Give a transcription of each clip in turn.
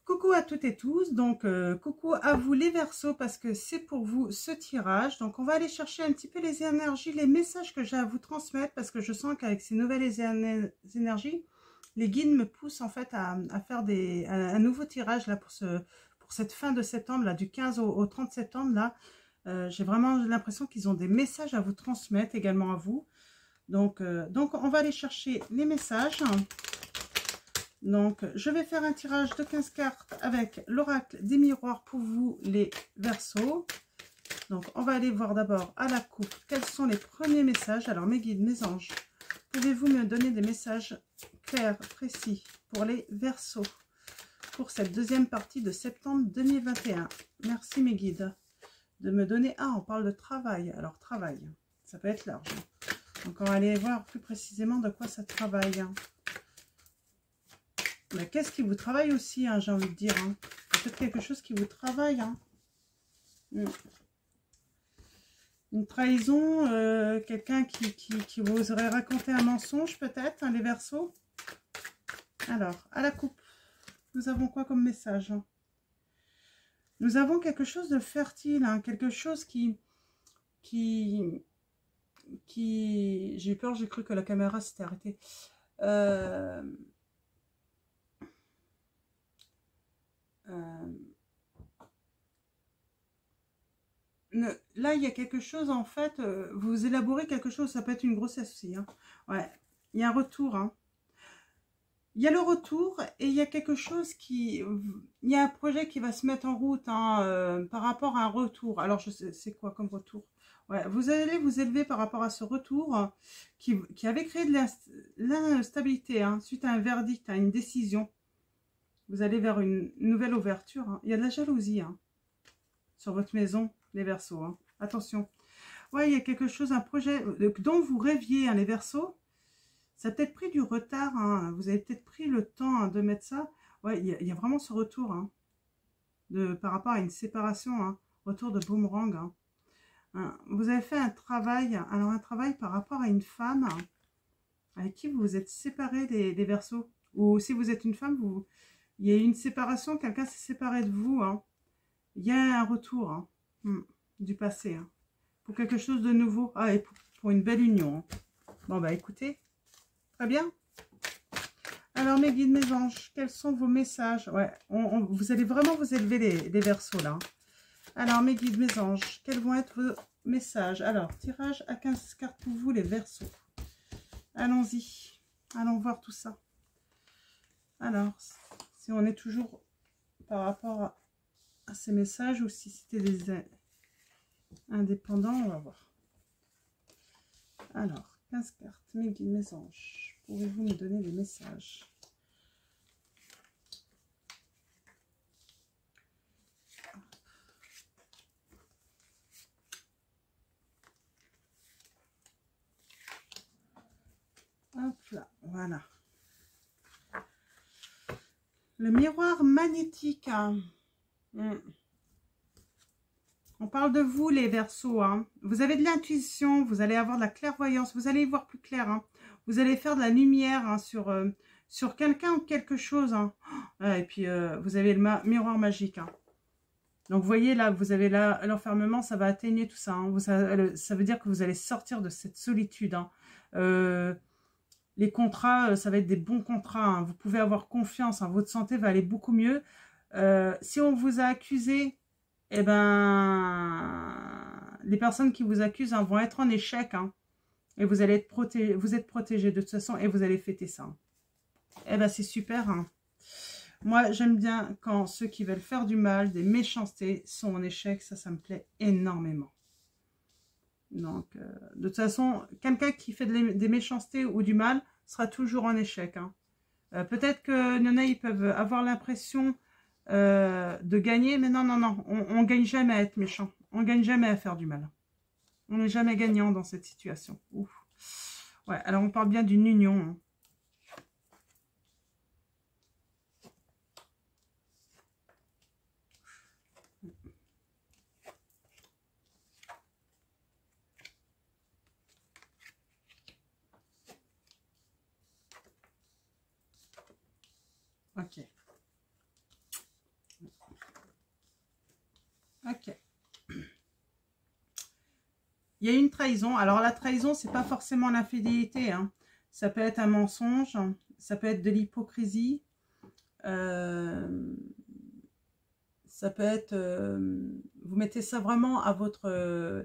Coucou à toutes et tous, donc coucou à vous les Verseaux parce que c'est pour vous ce tirage. Donc on va aller chercher un petit peu les énergies, les messages que j'ai à vous transmettre parce que je sens qu'avec ces nouvelles énergies, les guides me poussent en fait à faire un nouveau tirage là pour cette fin de septembre, là du 15 au 30 septembre là. J'ai vraiment l'impression qu'ils ont des messages à vous transmettre également à vous. Donc on va aller chercher les messages. Donc, je vais faire un tirage de 15 cartes avec l'oracle des miroirs pour vous, les Verseaux. Donc, on va aller voir d'abord à la coupe quels sont les premiers messages. Alors, mes guides, mes anges, pouvez-vous me donner des messages clairs, précis pour les Verseaux pour cette deuxième partie de septembre 2021? Merci, mes guides, de me donner... Ah, on parle de travail. Alors, travail, ça peut être large. Donc, on va aller voir plus précisément de quoi ça travaille. Mais qu'est-ce qui vous travaille aussi, hein, j'ai envie de dire. Hein. Peut-être quelque chose qui vous travaille. Hein. Une trahison, quelqu'un qui vous aurait raconté un mensonge, peut-être, hein, les Verseaux. Alors, à la coupe, nous avons quoi comme message? Nous avons quelque chose de fertile, hein, quelque chose qui... J'ai eu peur, j'ai cru que la caméra s'était arrêtée. Là, il y a quelque chose, en fait, vous élaborez quelque chose, ça peut être une grossesse aussi. Hein. Ouais, il y a un retour. Hein. Il y a le retour et il y a quelque chose qui... Il y a un projet qui va se mettre en route hein, par rapport à un retour. Alors, je sais, c'est quoi comme retour? Ouais, vous allez vous élever par rapport à ce retour qui avait créé de l'instabilité hein, suite à un verdict, à une décision. Vous allez vers une nouvelle ouverture. Hein. Il y a de la jalousie hein, sur votre maison, les Verseaux. Hein. Attention. Ouais, il y a quelque chose, un projet dont vous rêviez, hein, les Verseaux. Ça a peut-être pris du retard. Hein. Vous avez peut-être pris le temps hein, de mettre ça. Ouais, il y a vraiment ce retour hein, par rapport à une séparation. Hein, retour de boomerang. Hein. Hein. Vous avez fait un travail. Alors, un travail par rapport à une femme hein, avec qui vous vous êtes séparés, les Verseaux. Ou si vous êtes une femme, il y a eu une séparation. Quelqu'un s'est séparé de vous. Hein. Il y a un retour hein, du passé. Hein, pour quelque chose de nouveau. Ah, et pour une belle union. Hein. Bon, bah écoutez. Très bien. Alors, mes guides, mes anges, quels sont vos messages? Ouais, vous allez vraiment vous élever les Verseaux, là. Alors, mes guides, mes anges, quels vont être vos messages? Alors, tirage à 15 cartes pour vous, les Verseaux. Allons-y. Allons voir tout ça. Alors, si on est toujours par rapport à ces messages ou si c'était des indépendants, on va voir. Alors, 15 cartes, mes guides, mes anges. Pouvez-vous me donner des messages? Hop là, voilà. Le miroir magnétique. Hein. On parle de vous, les Verseaux. Hein. Vous avez de l'intuition, vous allez avoir de la clairvoyance, vous allez y voir plus clair. Hein. Vous allez faire de la lumière hein, sur quelqu'un ou quelque chose. Hein. Et puis, vous avez le miroir magique. Hein. Donc, vous voyez, là, vous avez là l'enfermement, ça va atténuer tout ça. Hein. Ça veut dire que vous allez sortir de cette solitude. Hein. Les contrats, ça va être des bons contrats. Hein. Vous pouvez avoir confiance. Hein. Votre santé va aller beaucoup mieux. Si on vous a accusé, eh ben, les personnes qui vous accusent hein, vont être en échec. Hein. Et vous allez être protégé. Vous êtes protégé de toute façon et vous allez fêter ça. Hein. Eh ben, c'est super. Hein. Moi, j'aime bien quand ceux qui veulent faire du mal, des méchancetés, sont en échec. Ça me plaît énormément. Donc, de toute façon, quelqu'un qui fait des méchancetés ou du mal sera toujours en échec. Hein. Peut-être que il y en a, ils peuvent avoir l'impression de gagner, mais non, non, non, on ne gagne jamais à être méchant. On ne gagne jamais à faire du mal. On n'est jamais gagnant dans cette situation. Ouf. Ouais, alors on parle bien d'une union. Hein. Ok. Ok. Il y a une trahison. Alors la trahison, c'est pas forcément l'infidélité, hein. Ça peut être un mensonge, ça peut être de l'hypocrisie, ça peut être... vous mettez ça vraiment à votre...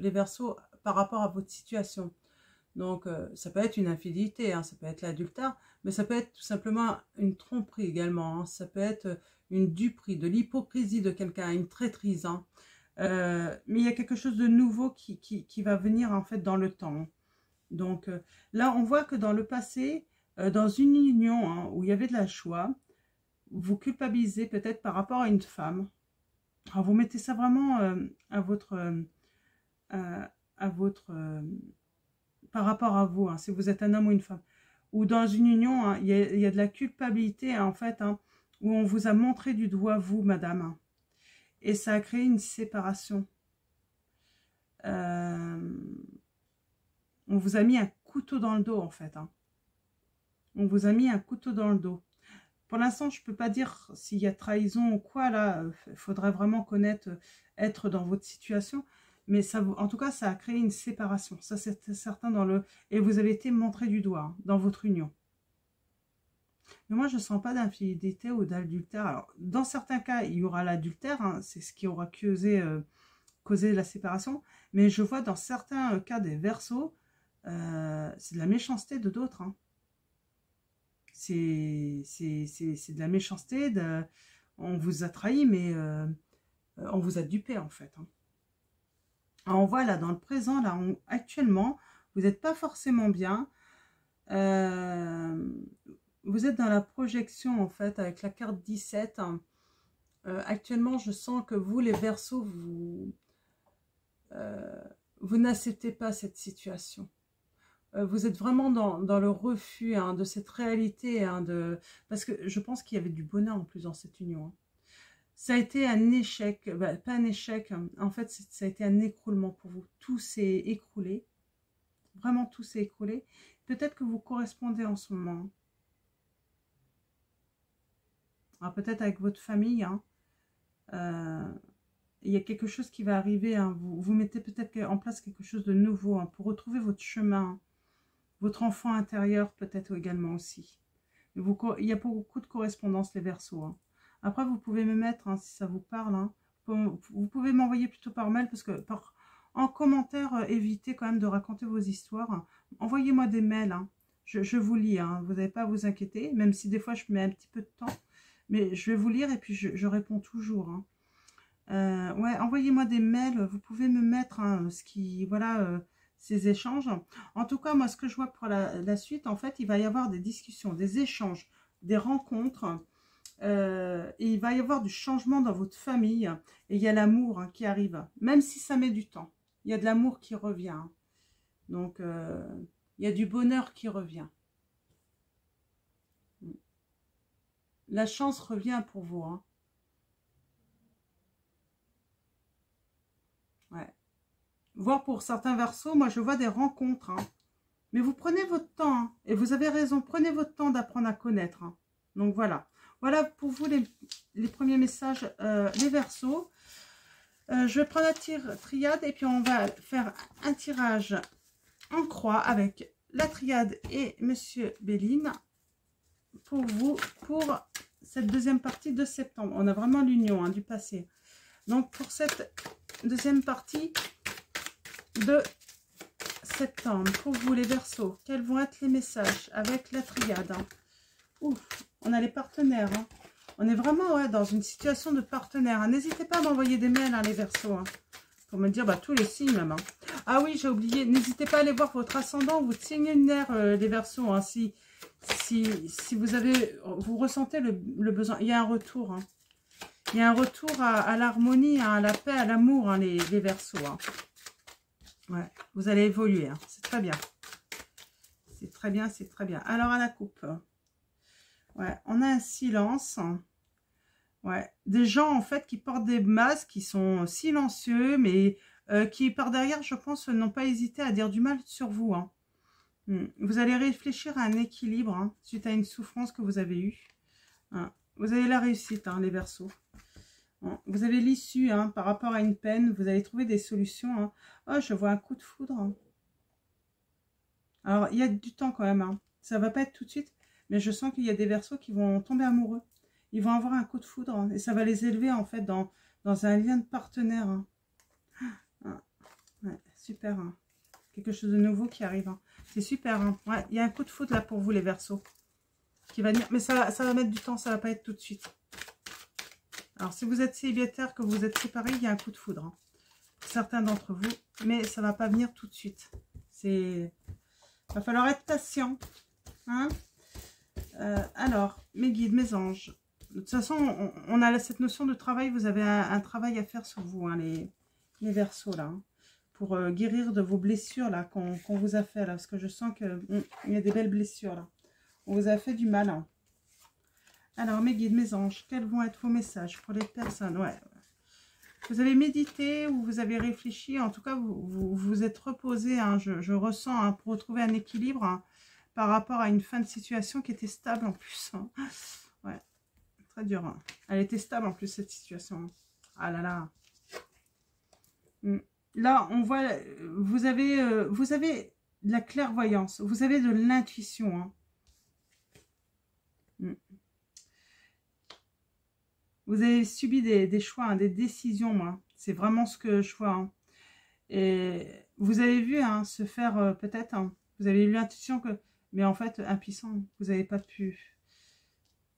les Verseaux par rapport à votre situation. Donc ça peut être une infidélité, hein, ça peut être l'adultère, mais ça peut être tout simplement une tromperie également, hein. Ça peut être une duperie, de l'hypocrisie de quelqu'un, une traîtrise, hein. Mais il y a quelque chose de nouveau qui va venir en fait dans le temps. Donc là, on voit que dans le passé, dans une union, hein, où il y avait de la joie, vous culpabilisez peut-être par rapport à une femme. Alors vous mettez ça vraiment à votre, par rapport à vous, hein, si vous êtes un homme ou une femme. Ou dans une union, hein, il y a de la culpabilité, hein, en fait, hein, où on vous a montré du doigt, vous, madame, hein, et ça a créé une séparation. On vous a mis un couteau dans le dos, en fait, hein. On vous a mis un couteau dans le dos. Pour l'instant, je ne peux pas dire s'il y a trahison ou quoi, là. Il faudrait vraiment connaître, être dans votre situation. Mais ça, en tout cas, ça a créé une séparation. Ça, c'est certain dans le... Et vous avez été montré du doigt, hein, dans votre union. Mais moi, je ne sens pas d'infidélité ou d'adultère. Alors, dans certains cas, il y aura l'adultère. Hein, c'est ce qui aura causé la séparation. Mais je vois dans certains cas des Verseaux, c'est de la méchanceté de d'autres, hein. C'est de la méchanceté, on vous a trahi, mais on vous a dupé en fait, hein. Alors on voit là dans le présent, là actuellement, vous n'êtes pas forcément bien. Vous êtes dans la projection en fait avec la carte 17. Hein. Actuellement, je sens que vous les Verseaux, vous n'acceptez pas cette situation. Vous êtes vraiment dans le refus, hein, de cette réalité, hein, parce que je pense qu'il y avait du bonheur en plus dans cette union, hein. Ça a été un échec, pas un échec, hein. En fait ça a été un écroulement pour vous. Tout s'est écroulé, vraiment tout s'est écroulé. Peut-être que vous correspondez en ce moment. Alors peut-être avec votre famille, hein, il y a quelque chose qui va arriver, hein. Vous mettez peut-être en place quelque chose de nouveau, hein, pour retrouver votre chemin. Votre enfant intérieur peut-être également aussi. Il y a beaucoup de correspondance les Verseaux, hein. Après, vous pouvez me mettre, hein, si ça vous parle, hein, vous pouvez m'envoyer plutôt par mail, parce que en commentaire, évitez quand même de raconter vos histoires, hein. Envoyez-moi des mails, hein. Je vous lis, hein. Vous n'avez pas à vous inquiéter, même si des fois je mets un petit peu de temps. Mais je vais vous lire et puis je réponds toujours, hein. Ouais, envoyez-moi des mails, vous pouvez me mettre, hein, ce qui, voilà... ces échanges. En tout cas, moi, ce que je vois pour la suite, en fait, il va y avoir des discussions, des échanges, des rencontres, et il va y avoir du changement dans votre famille, et il y a l'amour, hein, qui arrive, même si ça met du temps. Il y a de l'amour qui revient, hein. Donc, il y a du bonheur qui revient. La chance revient pour vous, hein. Ouais. Voire pour certains Verseaux, moi je vois des rencontres, hein. Mais vous prenez votre temps, hein, et vous avez raison, prenez votre temps d'apprendre à connaître, hein. Donc voilà. Voilà pour vous les premiers messages, les Verseaux. Je vais prendre la triade et puis on va faire un tirage en croix avec la triade et Monsieur Béline pour vous, pour cette deuxième partie de septembre. On a vraiment l'union, hein, du passé. Donc pour cette deuxième partie de septembre, pour vous les Verseaux, quels vont être les messages avec la triade, hein. Ouf, on a les partenaires, hein. On est vraiment, ouais, dans une situation de partenaire, hein. N'hésitez pas à m'envoyer des mails, hein, les Verseaux, hein, pour me dire, bah, tous les signes même, hein. Ah oui, j'ai oublié, n'hésitez pas à aller voir votre ascendant, votre signe lunaire, les Verseaux, hein, si vous ressentez le besoin. Il y a un retour, hein. Il y a un retour à l'harmonie, hein, à la paix, à l'amour, hein, les Verseaux, hein. Ouais, vous allez évoluer, hein. C'est très bien. C'est très bien, c'est très bien. Alors, à la coupe. Ouais, on a un silence. Ouais, des gens, en fait, qui portent des masques, qui sont silencieux, mais qui, par derrière, je pense, n'ont pas hésité à dire du mal sur vous, hein. Vous allez réfléchir à un équilibre, hein, suite à une souffrance que vous avez eue, hein. Vous avez la réussite, hein, les Verseaux. Vous avez l'issue hein, par rapport à une peine. Vous allez trouver des solutions. Hein. Oh, je vois un coup de foudre. Hein. Alors, il y a du temps quand même. Hein. Ça va pas être tout de suite. Mais je sens qu'il y a des Verseaux qui vont tomber amoureux. Ils vont avoir un coup de foudre. Hein, et ça va les élever en fait dans un lien de partenaire. Hein. Ah, ouais, super. Hein. Quelque chose de nouveau qui arrive. Hein. C'est super. Hein. Ouais, il y a un coup de foudre là pour vous les Verseaux. Qui va venir. Mais ça va mettre du temps. Ça va pas être tout de suite. Alors, si vous êtes célibataire, que vous êtes séparés, il y a un coup de foudre. Hein, pour certains d'entre vous. Mais ça va pas venir tout de suite. Il va falloir être patient. Hein. Alors, mes guides, mes anges. De toute façon, on a cette notion de travail. Vous avez un travail à faire sur vous, hein, les Verseaux, là. Hein, pour guérir de vos blessures, là, qu'on vous a fait, là. Parce que je sens qu'il y a des belles blessures, là. On vous a fait du mal, hein. Alors, mes guides, mes anges, quels vont être vos messages pour les personnes? Ouais. Vous avez médité ou vous avez réfléchi. En tout cas, vous vous êtes reposé, hein, je ressens, hein, pour retrouver un équilibre, hein, par rapport à une fin de situation qui était stable en plus. Hein. Ouais, très dur. Hein. Elle était stable en plus, cette situation. Hein. Ah là là. Là, on voit, vous avez de la clairvoyance, vous avez de l'intuition. Hein. Vous avez subi des choix, hein, des décisions, moi. C'est vraiment ce que je vois. Hein. Et vous avez vu hein, se faire peut-être, hein, vous avez eu l'intuition que, mais en fait, impuissant, vous n'avez pas pu,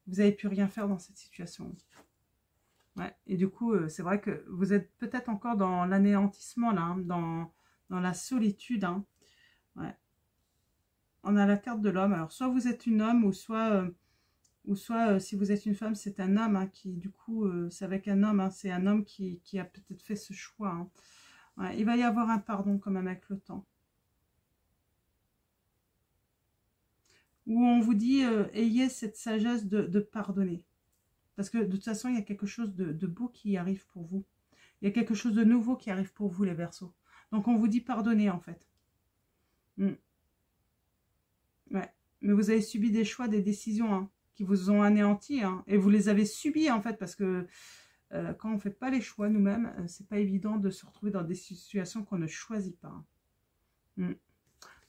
vous n'avez pu rien faire dans cette situation. Ouais. Et du coup, c'est vrai que vous êtes peut-être encore dans l'anéantissement, là, hein, dans la solitude. Hein. Ouais. On a la carte de l'homme. Alors, soit vous êtes une homme, ou soit si vous êtes une femme, c'est un homme hein, qui, du coup, c'est avec un homme. Hein, c'est un homme qui a peut-être fait ce choix. Hein. Ouais, il va y avoir un pardon quand même avec le temps. Où on vous dit, ayez cette sagesse de pardonner. Parce que de toute façon, il y a quelque chose de beau qui arrive pour vous. Il y a quelque chose de nouveau qui arrive pour vous, les Verseaux. Donc, on vous dit pardonner, en fait. Ouais. Mais vous avez subi des choix, des décisions hein, qui vous ont anéanti. Hein, et vous les avez subis, en fait, parce que quand on ne fait pas les choix nous-mêmes, c'est pas évident de se retrouver dans des situations qu'on ne choisit pas. Hein.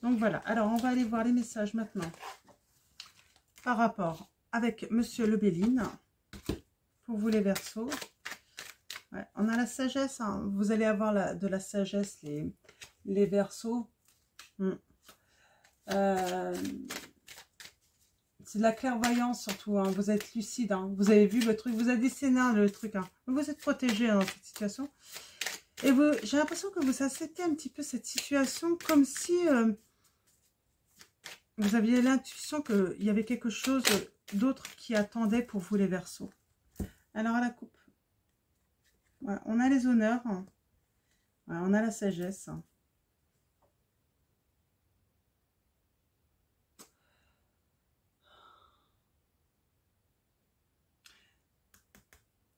Donc, voilà. Alors, on va aller voir les messages maintenant. Par rapport avec Monsieur Le Béline. Pour vous, les Verseaux. Ouais, on a la sagesse. Hein. Vous allez avoir de la sagesse, les Verseaux. C'est de la clairvoyance surtout, hein. Vous êtes lucide, hein. Vous avez vu le truc, vous avez dessiné hein, le truc. Hein. Vous êtes protégé hein, dans cette situation. Et j'ai l'impression que vous acceptez un petit peu cette situation comme si vous aviez l'intuition qu'il y avait quelque chose d'autre qui attendait pour vous les Verseaux. Alors à la coupe, ouais, on a les honneurs, hein. Ouais, on a la sagesse. Hein.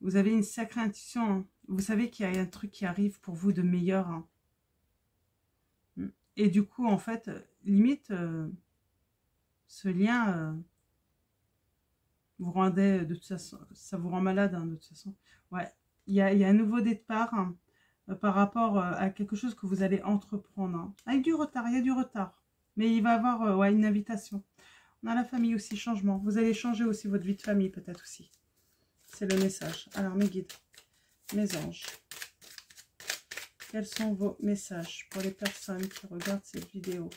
Vous avez une sacrée intuition. Hein. Vous savez qu'il y a un truc qui arrive pour vous de meilleur. Hein. Et du coup, en fait, limite, ce lien vous rendait, de toute façon, ça vous rend malade, hein, de toute façon. Ouais, il y a un nouveau départ hein, par rapport à quelque chose que vous allez entreprendre. Hein. Avec du retard, il y a du retard. Mais il va y avoir ouais, une invitation. On a la famille aussi, changement. Vous allez changer aussi votre vie de famille, peut-être aussi. C'est le message. Alors, mes guides, mes anges. Quels sont vos messages pour les personnes qui regardent cette vidéo?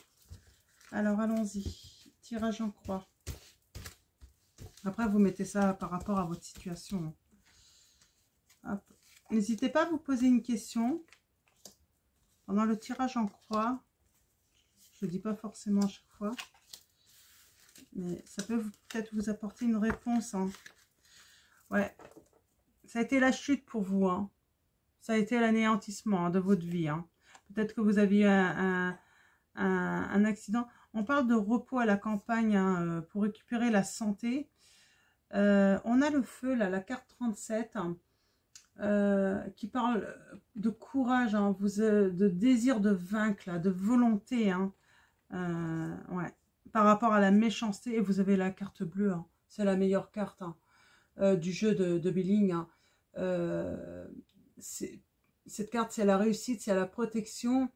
Alors, allons-y. Tirage en croix. Après, vous mettez ça par rapport à votre situation. N'hésitez pas à vous poser une question. Pendant le tirage en croix, je ne dis pas forcément à chaque fois, mais ça peut peut-être vous apporter une réponse. Hein. Ouais, ça a été la chute pour vous. Hein. Ça a été l'anéantissement hein, de votre vie. Hein. Peut-être que vous aviez un accident. On parle de repos à la campagne hein, pour récupérer la santé. On a le feu, là, la carte 37, hein, qui parle de courage, hein, de désir de vaincre, là, de volonté. Hein, ouais, par rapport à la méchanceté. Et vous avez la carte bleue. Hein, c'est la meilleure carte hein, du jeu de Billing. Hein. cette carte, c'est la réussite, c'est la protection.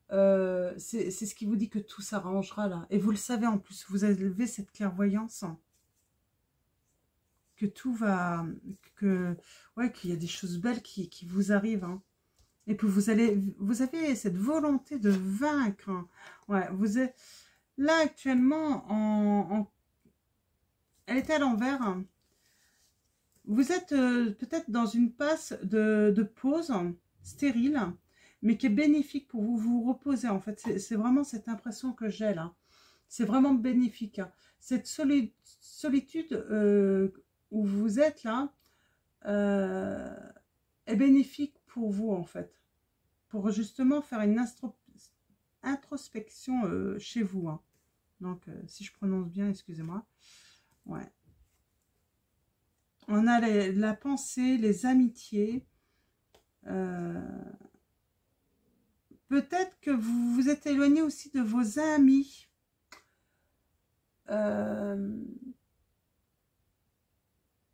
C'est ce qui vous dit que tout s'arrangera là. Et vous le savez en plus, vous avez cette clairvoyance. Que tout va... ouais, qu'il y a des choses belles qui vous arrivent. Hein. Et puis vous avez cette volonté de vaincre. Hein. Ouais, vous êtes là actuellement elle est à l'envers. Hein. Vous êtes peut-être dans une passe de pause stérile, mais qui est bénéfique pour vous. Vous reposer en fait. C'est vraiment cette impression que j'ai là. C'est vraiment bénéfique. Hein. Cette solitude où vous êtes là est bénéfique pour vous en fait. Pour justement faire une introspection chez vous. Hein. Donc, si je prononce bien, excusez-moi. Ouais. On a la pensée, les amitiés. Peut-être que vous vous êtes éloigné aussi de vos amis.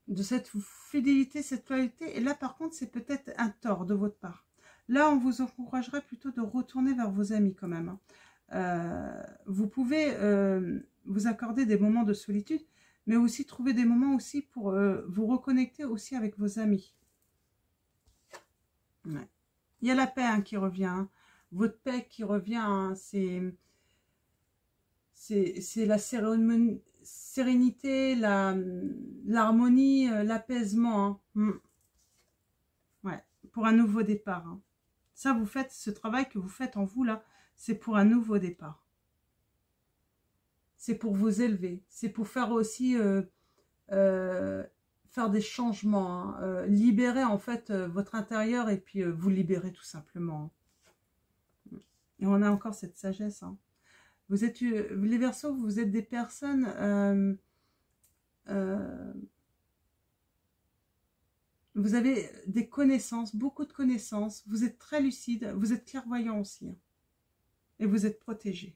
De cette fidélité, cette loyauté. Et là, par contre, c'est peut-être un tort de votre part. Là, on vous encouragerait plutôt de retourner vers vos amis quand même. Vous pouvez vous accorder des moments de solitude, mais aussi trouver des moments aussi pour vous reconnecter aussi avec vos amis. Ouais. Il y a la paix hein, qui revient. Hein. Votre paix qui revient, hein, c'est la sérénité, l'harmonie, l'apaisement. Hein. Ouais, pour un nouveau départ. Hein. Ça, vous faites ce travail que vous faites en vous là, c'est pour un nouveau départ. C'est pour vous élever. C'est pour faire aussi faire des changements, hein. Libérer en fait votre intérieur et puis vous libérer tout simplement. Hein. Et on a encore cette sagesse. Hein. Vous êtes les Verseaux, vous êtes des personnes. Vous avez des connaissances, beaucoup de connaissances. Vous êtes très lucide, vous êtes clairvoyant aussi. Hein. Et vous êtes protégé.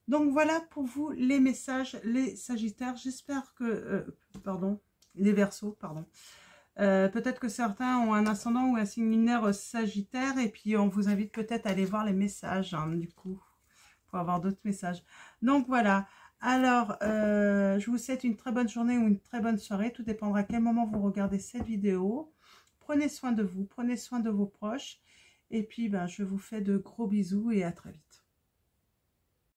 Donc voilà pour vous les messages, les Sagittaires. J'espère que... pardon, les Verseaux, pardon. Peut-être que certains ont un ascendant ou un signe lunaire Sagittaire. Et puis on vous invite peut-être à aller voir les messages, hein, du coup. Pour avoir d'autres messages. Donc voilà. Alors, je vous souhaite une très bonne journée ou une très bonne soirée. Tout dépendra à quel moment vous regardez cette vidéo. Prenez soin de vous, prenez soin de vos proches. Et puis, ben, je vous fais de gros bisous et à très vite.